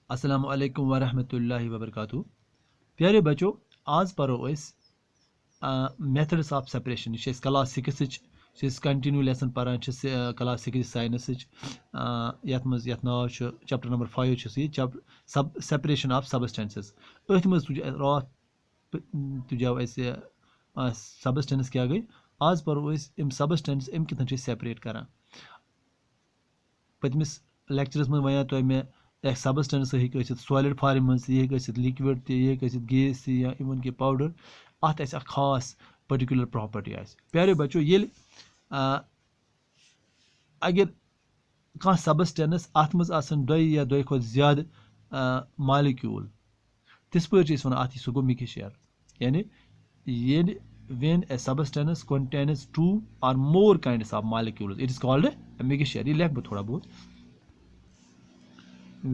अस्सलाम वालेकुम वरहमतुल्लाहि वबरकातुहू। प्यारे बच्चों, आज पढ़ो methods of separation. Class 6 continue lesson पढ़ान क्लास 6 साइंस यथ नाव चैप्टर नंबर 5 ये सब सेपरेशन ऑफ सबस्टेंसेस। अथ मज रात तुझाव सबस्टेंस क्या गई। आज पढ़ो सबस्टेंस अम कितन सेपरेट करान। पतमिस लेक्चरस में वन तो मे एक सबस्टेंस हे सॉलिड फॉर्म मज लिक्विड तक गैस या इवन कि पाउडर अत खास पर्टिकुलर प्रॉपर्टी आ। प्यारे बच्चों, ये अगर कह सबस्टेंस अत मज दो या दो खुद ज्यादा मालिक्यूल तिस पे वन अत सह गो मिक्सचर। यानी when a substance contains two or more kinds of molecules, it is called a mixture। ये लिख थोड़ा बहुत।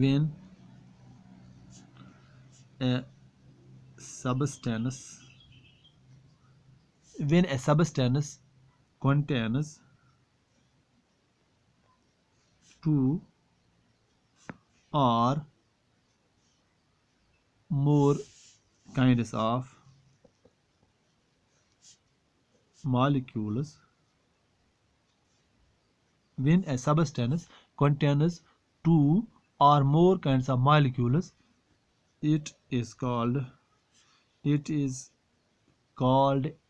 when a substance contains two or more kinds of molecules, when a substance contains two or more kinds of molecules, it is called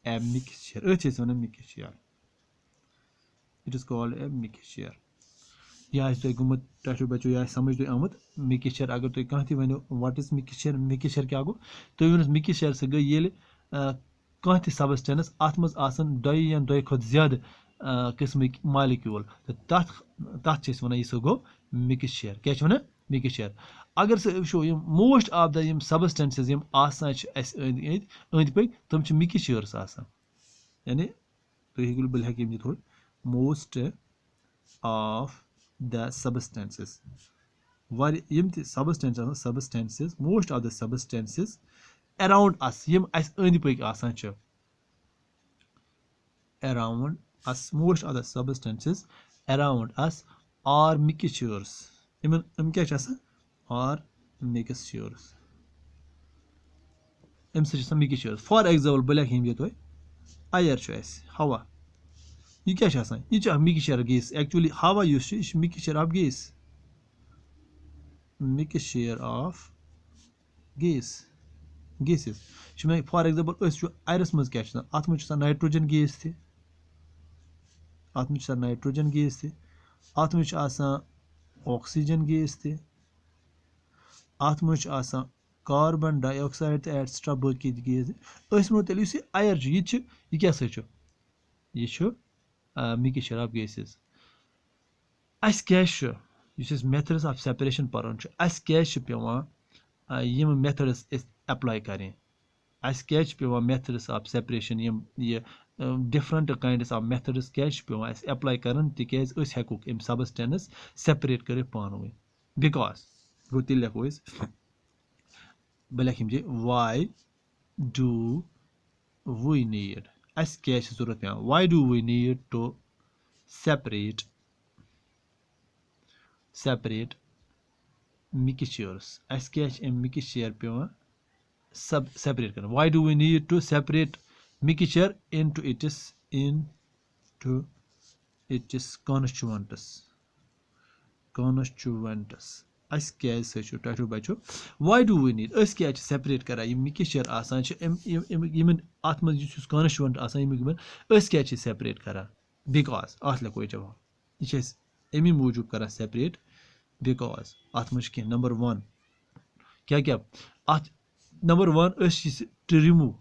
a mixture। mixture, it is called a mixture। यह गुमत to बच्चों यह समझ तुम आमुत mixture. अगर तुम कह वो what is mixture, mixture क्या गो तुम वन मिक्सचर सह गई ये कह सबस्टेंस अत मज दो या दो खुद ज्यादा किस्म मालिक्यूल तो तथ वन यह गो मिक्सचर। क्या वन मिक्सचर। अगर so most of the substances अंद पक तम मिक्सचर्स। यानी तुम बल हेक थोड़ा most of the substances substances most of the substances around us and pik around us, most of the substances around us are mixtures। are mixtures। mixtures। for example bel तो air हवा यह क्या यह mixture gas. Actually हवा mixture of gas, mixture of gases. For example आयरस मज क्या अत मज नाइट्रोजन गैस थे, अत मज नाइट्रोजन गैस थे, अत मज ऑक्सीजन गैस थे, अत मज कार्बन डाइऑक्साइड तो एटसेट्रा बाकी गैस। तेल आयर यह क्या यह mixture of gases। अस क्या मेथड्स ऑफ सेपरेशन पढ़ान क्या पेवान यम मेथड्स अप्लाई करें। अस क्या पेवान मेथड्स ऑफ सेपरेशन ये डिफरेंट काइंड्स ऑफ मेथड्स क्या पेवान अप्लाई करन तिकाज अस हेको इम सबस्टेंस सेपरेट कर पान वन। बिकॉज गो तेल लिखो बह लिख वाई डू वी नीड अस क्या जरूरत पे। Why do we need to separate mixtures। अस क्या मिक्सचर पे separate कर। why do we need to separate mixture into its constituents। अस क्या टू बचो why do we need अस क्या सेपरेट करा ये मिक्सचर अत मज कॉन्स्टिट्यूएंट अस क्या सेपरेट करा। बिकॉज अत लिखो जवाब यह अमी मूजूब कर सेपरेट बिकॉज अत मज कह नंबर 1 क्या क्या अत नंबर 1 टू रिमूव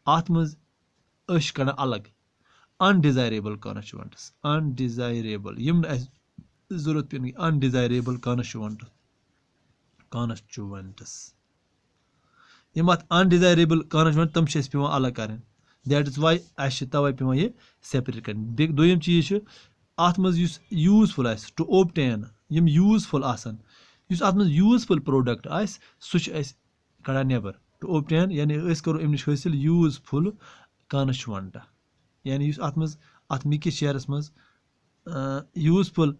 अत मज कड़ा अलग अनडिजायरेबल कॉन्स्टिट्यूएंट्स, अनडिजायरेबल यम जरूरत पे अनडिजायरेबल कॉन्स्टिट्यूएंट्स यम अत अनडिजायरेबल कॉन्स्टिट्यूएंट तम पे अलग करें। दैट इज वाई तवे पे यह सेपरेट कर। दोम चीज अत मज यूजफुल टू ओबटेन यम यूजफुल अत मज यूजफुल प्रोडक्ट सह कड़ा नेबर टू ओबटेन। यानी करो अम नश हासिल यूजफुल कॉन्स्टिट्यूएंट। यानी अत मज अत मिक्सचरस मज यूजफुल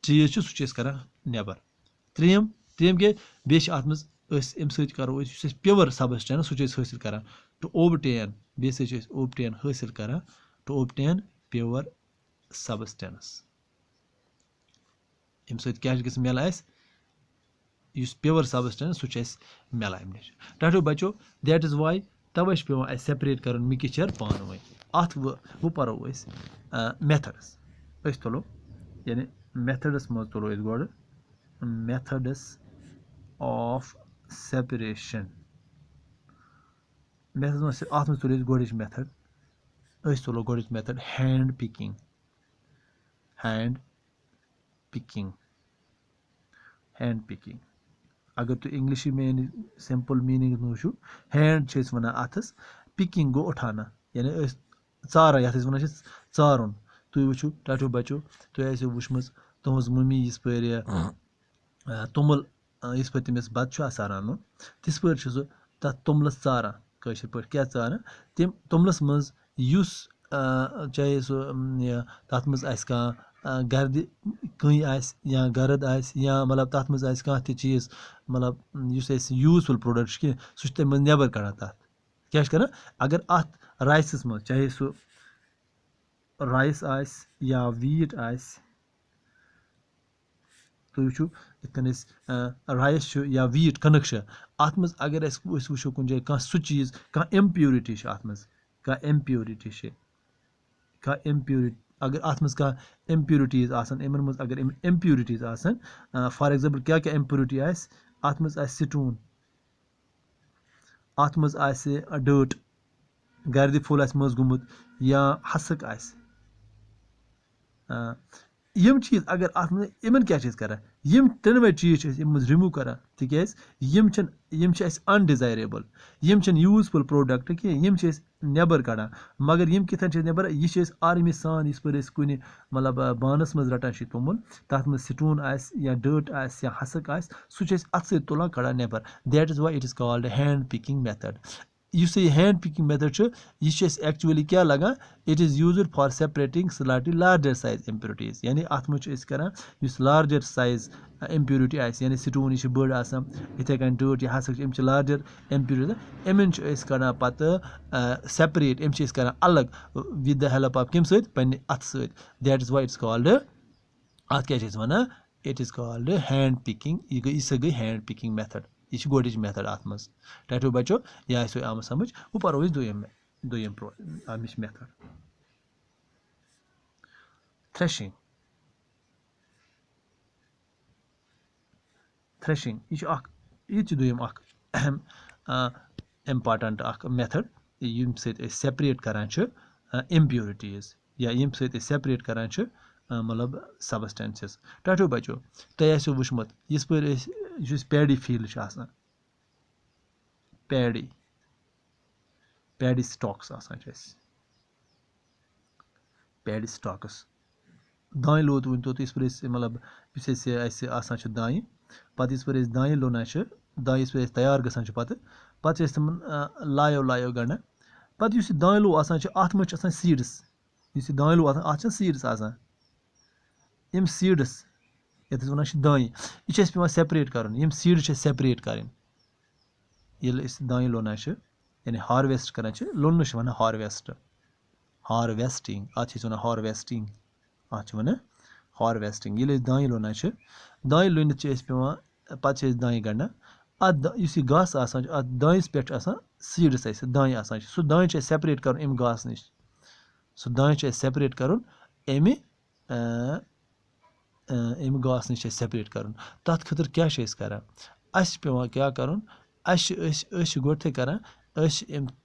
चीज सह कर नेबर। त्रेम के बेश अत मज अम करो प्योर सबस्टेंस सह हासिल कर टू ओबटेन बेस ओबटेन हासिल कर टू ओबटेन प्योर सबस्टेंस अम क्या मिल प्योर सबस्टेंस सह मिलान अम नश टाटो बचो दैट इज वाई तवे पे सेपरेट कर मिक्सचर पान वन अत वो पो मेथड्स तुलो यानी मेथड्स मज तुलो गो मेथड्स ऑफ सेपरेशन मेथड अत मज तुलो गोच मेथड तुलो गोच मेथड हैंड पिकिंग अगर तुम इंग्लिश मेन सिंपल मीनिंग वो हैंड वन अथस पिकिंग गो उठाना यानी चारा ये वन चारुन तुम वो टाटो बचो तुम आसो वुचम तुज मम्मी इस पे तुमुल इस पे तमिस बत आसान रनुन तिस पे सह तथ तुमलस चारान कशर पे क्या चारान तम तुमलस मज चाहे सह तथ मज गर्द कई या गर्द या मतलब तथ मज कह चीज़ मतलब यूजफुल प्रोडक्ट कह सह तम नबर कड़ान तथ क्या कर अगर अत राइसस मज चाहे सह राइस या वीट तुम वो इतन राइस या वीट कनक अत मज अगर वो कुछ जाए कह सह चीज़ कह इम्प्यूरिटी अत मज कह इम्प्यूरिटी अगर अत मज कह इम्प्यूरिटीज इन मज अगर इम्प्यूरिटीज फॉर एग्जाम्पल क्या क्या इम्प्यूरिटी अत मज स्टोन अत मज डर्ट गर्द फुल मज गुमुत या हसक यम चीज़ अगर अत इन क्या कर त्रोवे चीज़ रिमूव कर तिक अनडिजायरेबल यम यूजफुल प्रोडक्ट कह नबर कड़ान मगर यम कितन नबर यह आर्मी सान इस पे कुन मतलब बानस मज रटान तुमुल तथ मज स्टोन या डर्ट या हसक सह अत तुलान कड़ान नबर that is why it is called hand picking method इस हैंड पिकिंग मेथड यह एक्चुअली क्या लगान it is used for separating slightly larger size impurities यानी अत मज कर लार्जर साइज इम्प्यूरिटी यानी स्टोन यह बड़ इथे कन डर्ट या हसक लार्जर इम्प्यूरिटी इन कड़ान पत सेपरेट कर अलग विद द हेल्प ऑफ कम सन्न अथ that is why it's called अत क्या one it is called hand picking यह गई हैंड पिकिंग मेथड यह गोच मेथड अत मज टाटो बचो यह आसो आमत समझ वो पो दुयम मेथड थ्रेशिंग यह दुयम अहम इम्पार्टेंट मेथड यम सेपरेट करान इम्प्यूरिटीज या यम सेपरेट करान मतलब सबस्टेंसेस टाटो बचो तुम आसो वुचमत इस पे paddy field paddy stocks paddy stocks दान लोत वन तो इस पे मतलब दान पे इस पे दान लोना दान इस पे तैयार गसान पे तम लायो गंडा पे दान लो अत मज सीड्स दान लो अत सीड्स यम सीड्स ये वन दान यह पे सेपरेट कर सीड सेपरेट कर दान लोना यानी हार्वेस्ट कर लोन वन हार्वेस्टिंग अत वन हार्वेस्टिंग वन हार्वेस्टिंग ये दान लोना दान लोनित पे दान गंडा अत घास अत दानस पे सीड्स दान सह दान सेपरेट कर घास नश सह दान सेपरेट कर घास नश सेपरेट कर तथ खतर क्या कर पे क्या कर गोथे कर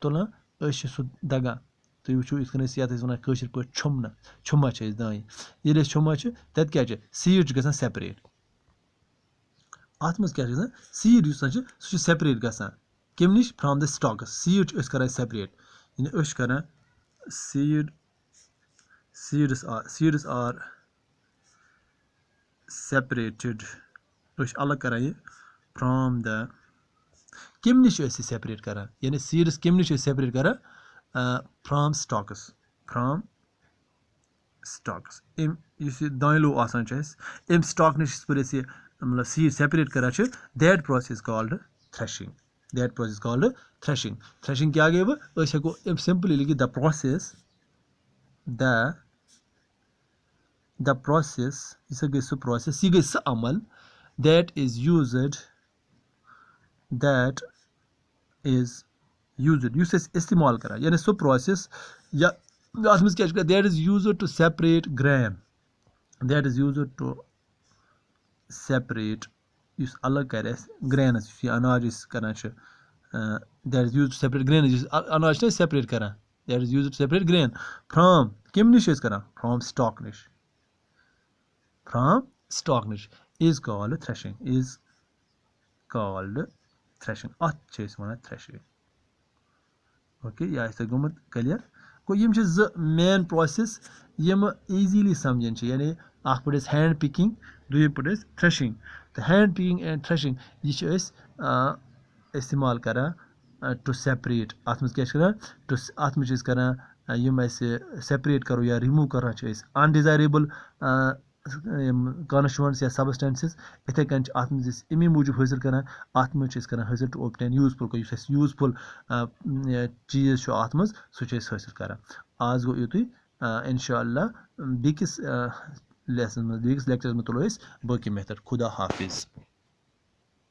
तुलान सह दगान तुम वो ये वन कशर पे छुमना दान ये छुमा तत क्या सीड गसान सेपरेट अत मज क्या सीड सह सेपरेट गसान कम नश फ्राम द स्टॉक्स सीड कर सेपरेट यानी कर सीड्स आर separated अलग कर फ्राम द कम नश सेपरेट कर यानी सीड्स कम नश सेपरेट कर फ्राम स्टॉक्स दान लो अम स्टॉक नश पे मतलब सीड सेपरेट करा that process called threshing that process called threshing threshing क्या गई अस हेको सिंपली लिखित द प्रोसेस यह गई सह प्रोसेस यह गई सह अमल दैट इज यूज्ड युस इस्तेमाल करा यानी सह प्रोसेस या अत मज क्या that is used to separate grain that is used to separate युस अलग कर ग्रेनस यह अनाज करान that is used to separate grain अनाज सेपरेट करान that is used to separate grain from कम निश करान फ्रॉम स्टॉक निश इज कॉल्ड थ्रेशिंग अत वन थ्रेशिंग ओके यह आस गोमुत क्लियर गो यम मेन प्रोसेस यम ईजीली समझन यानी अख पे हैंड पिकिंग दुम पे थ्रेशिंग तो हैंड पिकिंग एंड थ्रेशिंग यह इस्तेमाल करान टू सेपरेट अत मज क्या अत मज यम सेपरेट करो या रिमूव करान अनडिजायरेबल कॉन्स्टिट्यूएंट्स या सबस्टेंसेस इथे कन अत मज अमे मूजूब हासिल करान अत मज हासिल टू ऑब्टेन यूजफुल यूजफुल चीज़ अत मज सह हासिल करान आज गो युतुई इंशाअल्लाह बेकिस लेसन बेकिस लेक्चरस में तुलो बाकी मेथड खुदा हाफिज।